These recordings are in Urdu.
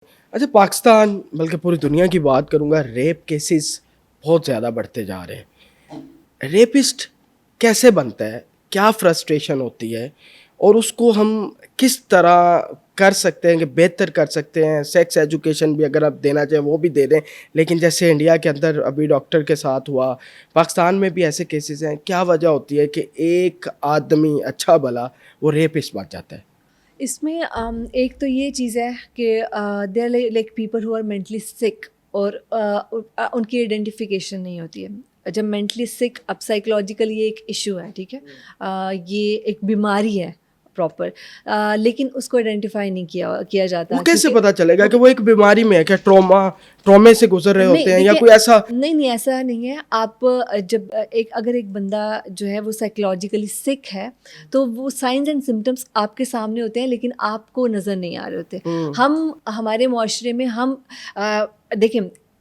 اچھا پاکستان بلکہ پوری دنیا کی بات کروں گا، ریپ کیسز بہت زیادہ بڑھتے جا رہے ہیں. ریپسٹ کیسے بنتا ہے، کیا فرسٹریشن ہوتی ہے، اور اس کو ہم کس طرح کر سکتے ہیں کہ بہتر کر سکتے ہیں؟ سیکس ایجوکیشن بھی اگر آپ دینا چاہیں وہ بھی دے دیں، لیکن جیسے انڈیا کے اندر ابھی ڈاکٹر کے ساتھ ہوا، پاکستان میں بھی ایسے کیسز ہیں. کیا وجہ ہوتی ہے کہ ایک آدمی اچھا بھلا وہ ریپسٹ بن جاتا ہے؟ اس میں ایک تو یہ چیز ہے کہ they are like people who are mentally sick, اور ان کی آئیڈینٹیفیکیشن نہیں ہوتی ہے. جب مینٹلی سک، اب سائیکولوجیکل یہ ایک ایشو ہے، ٹھیک ہے، یہ ایک بیماری ہے پراپر، لیکن اس کو آئیڈینٹیفائی نہیں کیا جاتا. وہ کیسے پتا چلے گا کہ وہ ایک بیماری میں ہے؟ کیا ٹرامے سے گزر رہے ہوتے نہیں ہیں یا دیکھیے، کوئی ایسا؟ نہیں ایسا نہیں ہے. آپ جب اگر ایک بندہ جو ہے وہ سائیکولوجیکلی سک ہے تو وہ سائنز اینڈ سمٹمس آپ کے سامنے ہوتے ہیں لیکن آپ کو نظر نہیں آ رہے ہوتے. ہمارے معاشرے میں ہم دیکھیں،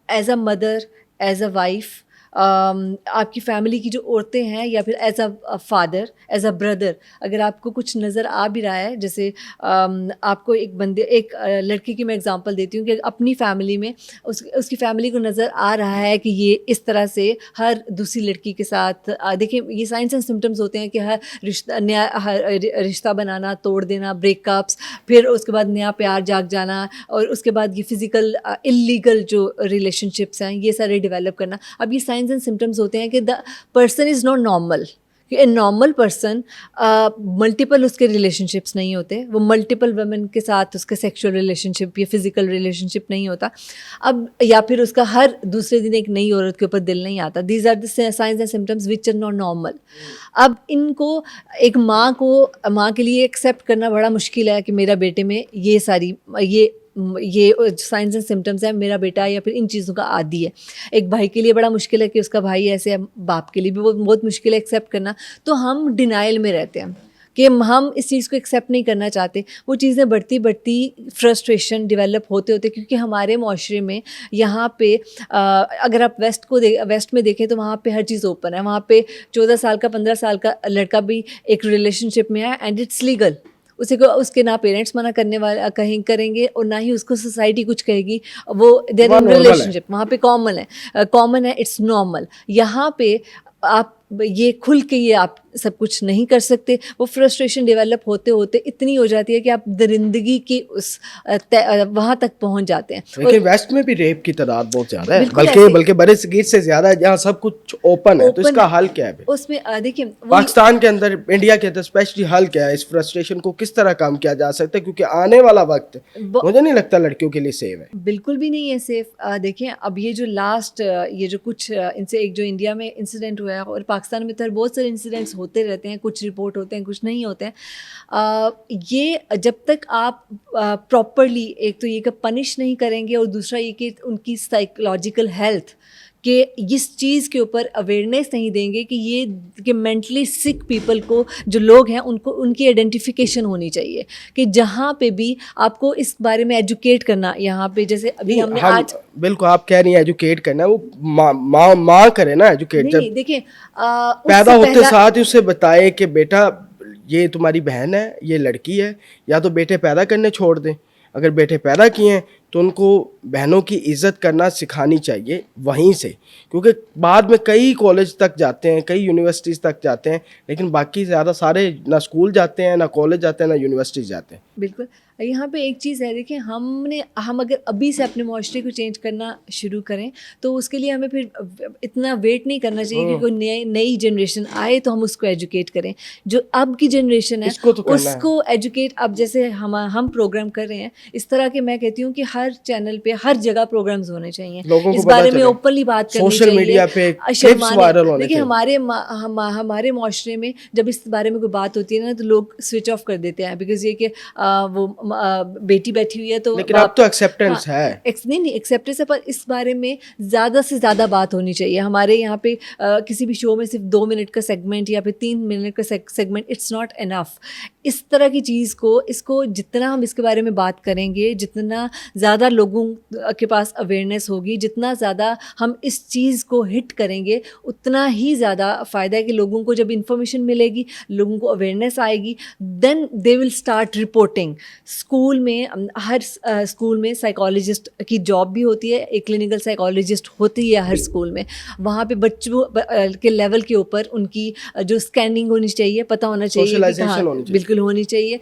as a mother, as a wife, آپ کی فیملی کی جو عورتیں ہیں، یا پھر as a father, as a brother, اگر آپ کو کچھ نظر آ بھی رہا ہے، جیسے آپ کو ایک لڑکی کی میں اگزامپل دیتی ہوں کہ اپنی فیملی میں اس کی فیملی کو نظر آ رہا ہے کہ یہ اس طرح سے ہر دوسری لڑکی کے ساتھ، دیکھیں یہ سائنس اینڈ سمٹمز ہوتے ہیں کہ ہر نیا رشتہ بنانا، توڑ دینا، بریک اپس، پھر اس کے بعد نیا پیار جاگ جانا، اور اس کے بعد یہ فزیکل اللیگل جو ریلیشن شپس ہیں یہ سارے ڈیولپ کرنا. اب یہ سائنس اینڈ سمٹمز ہوتے ہیں کہ the person is not normal. کہ اے نارمل پرسن ملٹیپل اس کے ریلیشن شپس نہیں ہوتے، وہ ملٹیپل ویمن کے ساتھ اس کا سیکشل ریلیشن شپ یا فزیکل ریلیشن شپ نہیں ہوتا. اب یا پھر اس کا ہر دوسرے دن ایک نئی عورت کے اوپر دل نہیں آتا. These are the signs and symptoms which are not normal. اب ان کو ایک ماں کے لیے ایکسیپٹ کرنا بڑا مشکل ہے کہ میرا بیٹے میں یہ ساری یہ سائنس اینڈ سمٹمز ہیں، میرا بیٹا یا پھر ان چیزوں کا عادی ہے. ایک بھائی کے لیے بڑا مشکل ہے کہ اس کا بھائی ایسے ہے، باپ کے لیے بھی وہ بہت مشکل ہے ایکسیپٹ کرنا. تو ہم ڈینائل میں رہتے ہیں کہ ہم اس چیز کو ایکسیپٹ نہیں کرنا چاہتے. وہ چیزیں بڑھتی فرسٹریشن ڈیولپ ہوتے کیونکہ ہمارے معاشرے میں یہاں پہ اگر آپ ویسٹ میں دیکھیں تو وہاں پہ ہر چیز اوپن ہے. وہاں پہ 14 سال کا 15 سال کا لڑکا بھی ایک ریلیشن شپ میں ہے اینڈ اٹس لیگل. اس کے نہ پیرنٹس منع کرنے والا کریں گے اور نہ ہی اس کو سوسائٹی کچھ کہے گی. وہ دیر ان ریلیشن شپ وہاں پہ کامن ہے، اٹس نارمل. یہاں پہ آپ یہ کھل کے یہ آپ سب کچھ نہیں کر سکتے. وہ فرسٹریشن ڈیولپ ہوتے اتنی ہو جاتی ہے کہ آپ درندگی کی اس وہاں تک پہنچ جاتے ہیں. لیکن ویسٹ میں بھی ریپ کی تعداد بہت زیادہ ہے، بالکل بلکہ برے صغیر سے زیادہ ہے، جہاں سب کچھ اوپن ہے. تو اس کا حل کیا ہے؟ اس میں دیکھیں پاکستان کے اندر، انڈیا کے اندر اسپیشلی حل کیا ہے؟ اس فرسٹریشن کو کس طرح کام کیا جا سکتا ہے؟ کیونکہ آنے والا وقت مجھے نہیں لگتا لڑکیوں کے لیے سیف ہے. بالکل بھی نہیں ہے سیف. دیکھیں اب یہ جو یہ جو کچھ ان سے ایک جو انڈیا میں انسیڈنٹ ہوا ہے، اور پاکستان میں تو بہت سارے انسیڈنٹس ہوتے رہتے ہیں، کچھ رپورٹ ہوتے ہیں کچھ نہیں ہوتے ہیں. یہ جب تک آپ پراپرلی ایک تو یہ کہ پنش نہیں کریں گے، اور دوسرا یہ کہ ان کی سائیکولوجیکل ہیلتھ کہ اس چیز کے اوپر اویئرنیس نہیں دیں گے کہ مینٹلی سک پیپل کو جو لوگ ہیں ان کی آئیڈینٹیفیکیشن ہونی چاہیے. کہ جہاں پہ بھی آپ کو اس بارے میں ایجوکیٹ کرنا، یہاں پہ جیسے ابھی ہم نے آج بالکل آپ کہہ رہی ہیں ایجوکیٹ کرنا، وہ ماں کرے نا ایجوکیٹ. جب دیکھیں پیدا ہوتے ساتھ ہی اسے بتائے کہ بیٹا یہ تمہاری بہن ہے، یہ لڑکی ہے. یا تو بیٹے پیدا کرنے چھوڑ دیں، اگر بیٹے پیدا کیے ہیں تو ان کو بہنوں کی عزت کرنا سکھانی چاہیے وہیں سے. کیونکہ بعد میں کئی کالج تک جاتے ہیں، کئی یونیورسٹیز تک جاتے ہیں، لیکن باقی زیادہ سارے نہ اسکول جاتے ہیں، نہ کالج جاتے ہیں، نہ یونیورسٹیز جاتے ہیں. بالکل. یہاں پہ ایک چیز ہے، دیکھیں ہم اگر ابھی سے اپنے معاشرے کو چینج کرنا شروع کریں تو اس کے لیے ہمیں پھر اتنا ویٹ نہیں کرنا چاہیے کہ کوئی نئی جنریشن آئے تو ہم اس کو ایجوکیٹ کریں. جو اب کی جنریشن ہے اس کو ایجوکیٹ. اب جیسے ہم پروگرام کر رہے ہیں اس طرح کے، میں کہتی ہوں کہ ہر چینل پہ ہر جگہ پروگرامز ہونے چاہیے، اس بارے میں اوپنلی بات کرنی چاہیے. سوشل میڈیا پہ کلپس وائرل ہونے دیکھیں چاہیے. ہمارے معاشرے میں جب اس بارے میں کوئی بات ہوتی ہے نا تو لوگ سوئچ آف کر دیتے ہیں، بیکاز یہ کہ وہ بیٹی بیٹھی ہوئی ہے تو لیکن اب تو ایکسیپٹنس ہے. نہیں ایکسیپٹنس ہے، پر اس بارے میں زیادہ سے زیادہ بات ہونی چاہیے. ہمارے یہاں پہ کسی بھی شو میں صرف 2 منٹ کا سیگمنٹ یا پھر 3 منٹ کا سیگمنٹ اٹس ناٹ انف. اس طرح کی چیز اس کو جتنا ہم اس کے بارے میں بات کریں گے، جتنا زیادہ لوگوں کے پاس اویئرنیس ہوگی، جتنا زیادہ ہم اس چیز کو ہٹ کریں گے، اتنا ہی زیادہ فائدہ ہے. کہ لوگوں کو جب انفارمیشن ملے گی، لوگوں کو اویئرنیس آئے گی، دین دے ول اسٹارٹ رپورٹنگ. اسکول میں ہر اسکول میں سائیکالوجسٹ کی جاب بھی ہوتی ہے, ایک کلینکل سائیکالوجسٹ ہوتی ہے ہر اسکول میں. وہاں پہ بچوں کے لیول کے اوپر ان کی جو اسکیننگ ہونی چاہیے, پتہ ہونا چاہیے کہ ہاں بالکل ہونی چاہیے,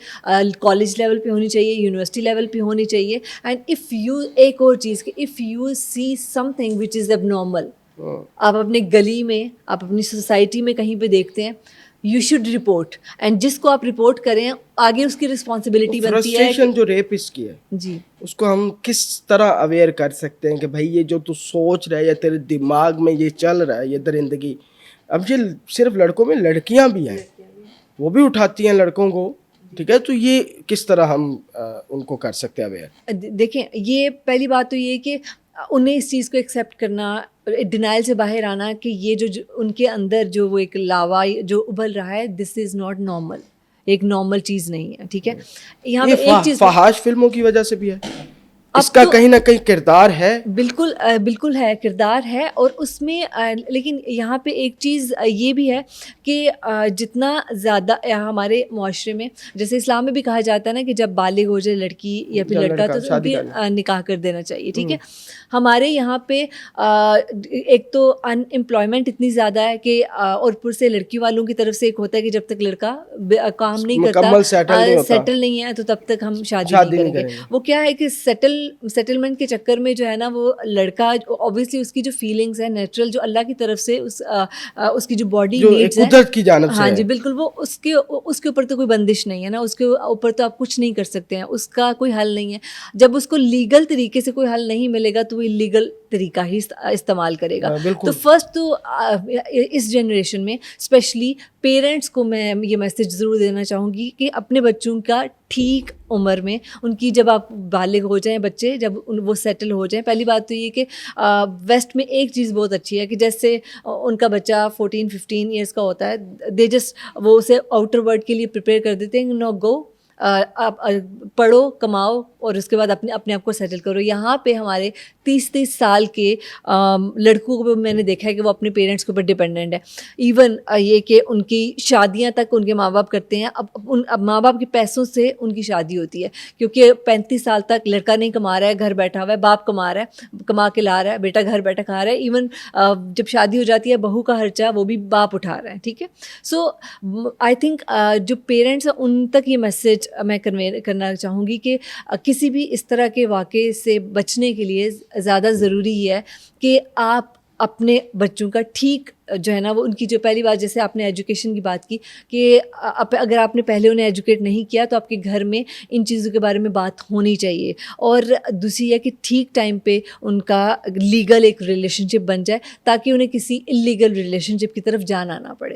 کالج لیول پہ ہونی چاہیے, یونیورسٹی لیول پہ ہونی چاہیے. اینڈ اف یو, ایک اور چیز کہ if you see something which is abnormal, آپ اپنے گلی میں, آپ اپنی سوسائٹی میں کہیں پہ دیکھتے ہیں, یو شوڈ رپورٹ. اینڈ جس کو آپ رپورٹ کریں, آگے اس کی رسپانسبلٹی بنتی ہے. فرسٹریشن جو ریپسٹ کی ہے جی, اس کو ہم کس طرح اویئر کر سکتے ہیں کہ بھائی یہ جو تو سوچ رہا ہے یا تیرے دماغ میں یہ چل رہا ہے یہ درندگی, اب یہ صرف لڑکوں میں, لڑکیاں بھی ہیں وہ بھی اٹھاتی ہیں لڑکوں کو, ٹھیک ہے, تو یہ کس طرح ہم ان کو کر سکتے ہیں اویئر؟ دیکھیں, یہ پہلی بات تو یہ کہ انہیں اس چیز کو ایکسیپٹ کرنا, ڈینائل سے باہر آنا کہ یہ جو ان کے اندر جو وہ ایک لاوا جو ابل رہا ہے, دس از ناٹ نارمل, ایک نارمل چیز نہیں ہے. ٹھیک ہے, یہاں پہ ایک چیز فحاش فلموں کی وجہ سے بھی ہے, اس کا کہیں نہ کہیں کردار ہے. بالکل بالکل ہے, کردار ہے. اور اس میں لیکن یہاں پہ ایک چیز یہ بھی ہے کہ جتنا زیادہ ہمارے معاشرے میں, جیسے اسلام میں بھی کہا جاتا ہے نا کہ جب بالغ ہو جائے لڑکی یا پھر لڑکا تو ان کی نکاح کر دینا چاہیے. ٹھیک ہے, ہمارے یہاں پہ ایک تو ان امپلائمنٹ اتنی زیادہ ہے کہ, اور اوپر سے لڑکی والوں کی طرف سے ایک ہوتا ہے کہ جب تک لڑکا کام نہیں کرتا, سیٹل نہیں ہے, تو تب تک ہم شادی نہیں کریں گے. وہ کیا ہے کہ سیٹلمنٹ کے چکر میں جو ہے نا, وہ لڑکا اوبویسلی اس کی جو فیلنگس ہیں نیچرل, جو اللہ کی طرف سے اس کی جو باڈی نیڈز ہے قدرت کی جانب سے, ہاں جی بالکل, وہ اس کے اوپر تو کوئی بندش نہیں ہے نا, اس کے اوپر تو آپ کچھ نہیں کر سکتے ہیں, اس کا کوئی حل نہیں ہے. جب اس کو لیگل طریقے سے کوئی حل نہیں ملے گا تو وہ لیگل طریقہ ہی استعمال کرے گا. تو فرسٹ تو اس جنریشن میں اسپیشلی پیرنٹس کو میں یہ میسج ضرور دینا چاہوں گی کہ اپنے بچوں کا ٹھیک عمر میں, ان کی جب آپ بالغ ہو جائیں بچے, جب وہ سیٹل ہو جائیں, پہلی بات تو یہ کہ ویسٹ میں ایک چیز بہت اچھی ہے کہ جیسے ان کا بچہ 14-15 ایئرس کا ہوتا ہے, دے جسٹ وہ اسے آؤٹر ورلڈ کے لیے پریپیئر کر دیتے ہیں, نو گو آپ پڑھو, کماؤ, اور اس کے بعد اپنے آپ کو سیٹل کرو. یہاں پہ ہمارے 30 سال کے لڑکوں کو میں نے دیکھا ہے کہ وہ اپنے پیرنٹس کے اوپر ڈپینڈنٹ ہے. ایون یہ کہ ان کی شادیاں تک ان کے ماں باپ کرتے ہیں. اب ماں باپ کے پیسوں سے ان کی شادی ہوتی ہے, کیونکہ 35 سال تک لڑکا نہیں کما رہا ہے, گھر بیٹھا ہوا ہے, باپ کما رہا ہے, کما کے لا رہا ہے, بیٹا گھر بیٹھا کھا رہا ہے. ایون جب شادی ہو جاتی ہے بہو کا خرچہ وہ بھی باپ اٹھا رہا ہے. ٹھیک ہے, سو آئی تھنک جو پیرنٹس ہیں ان تک یہ میسج میں کنوے کرنا چاہوں گی کہ کسی بھی اس طرح کے واقعے سے بچنے کے لیے زیادہ ضروری ہے کہ آپ اپنے بچوں کا ٹھیک جو ہے نا, وہ ان کی جو پہلی بات, جیسے آپ نے ایجوکیشن کی بات کی کہ اگر آپ نے پہلے انہیں ایجوکیٹ نہیں کیا تو آپ کے گھر میں ان چیزوں کے بارے میں بات ہونی چاہیے. اور دوسری ہے کہ ٹھیک ٹائم پہ ان کا لیگل ایک ریلیشن شپ بن جائے, تاکہ انہیں کسی انلیگل ریلیشن شپ کی طرف جانا نہ پڑے.